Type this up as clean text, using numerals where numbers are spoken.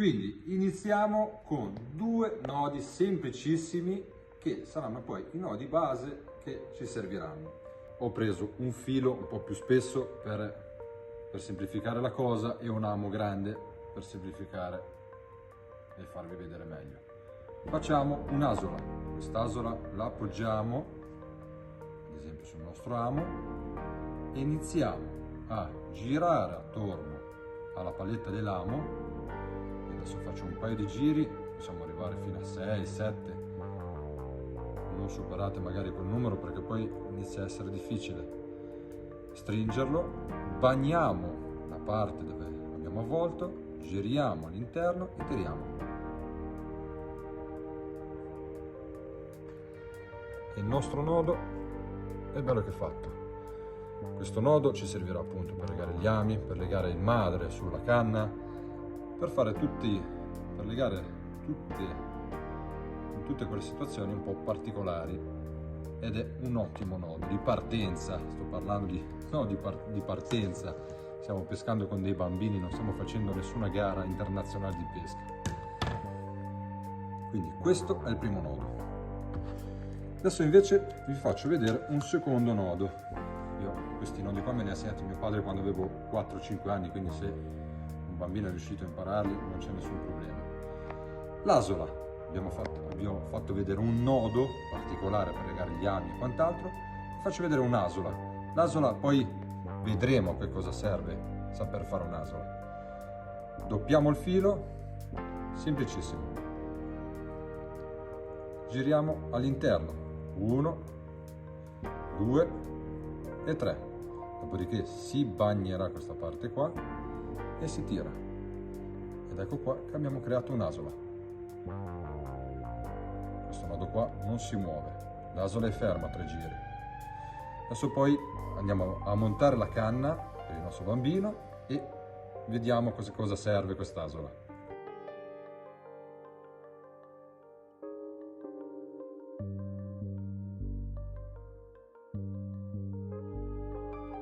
Quindi iniziamo con due nodi semplicissimi che saranno poi i nodi base che ci serviranno. Ho preso un filo un po' più spesso per semplificare la cosa e un amo grande per semplificare e farvi vedere meglio. Facciamo un'asola. Quest'asola la appoggiamo ad esempio sul nostro amo e iniziamo a girare attorno alla paletta dell'amo. Adesso faccio un paio di giri, possiamo arrivare fino a 6, 7, non superate magari quel numero perché poi inizia a essere difficile. Stringerlo, bagniamo la parte dove abbiamo avvolto, giriamo all'interno e tiriamo. E il nostro nodo è bello che è fatto. Questo nodo ci servirà appunto per legare gli ami, per legare il madre sulla canna, per legare in tutte quelle situazioni un po' particolari, ed è un ottimo nodo di partenza. Sto parlando di partenza, stiamo pescando con dei bambini, non stiamo facendo nessuna gara internazionale di pesca. Quindi questo è il primo nodo. Adesso invece vi faccio vedere un secondo nodo. Io questi nodi qua me li ha insegnati mio padre quando avevo 4-5 anni, quindi se un bambino è riuscito a impararli non c'è nessun problema. L'asola, abbiamo fatto vedere un nodo particolare per legare gli ami e quant'altro. Vi faccio vedere un'asola. L'asola poi vedremo a che cosa serve saper fare un'asola. Doppiamo il filo, semplicissimo. Giriamo all'interno, 1, 2 e 3. Dopodiché si bagnerà questa parte qua e si tira. Ed ecco qua che abbiamo creato un'asola. Questo nodo qua non si muove, l'asola è ferma a 3 giri. Adesso poi andiamo a montare la canna per il nostro bambino e vediamo cosa serve quest'asola.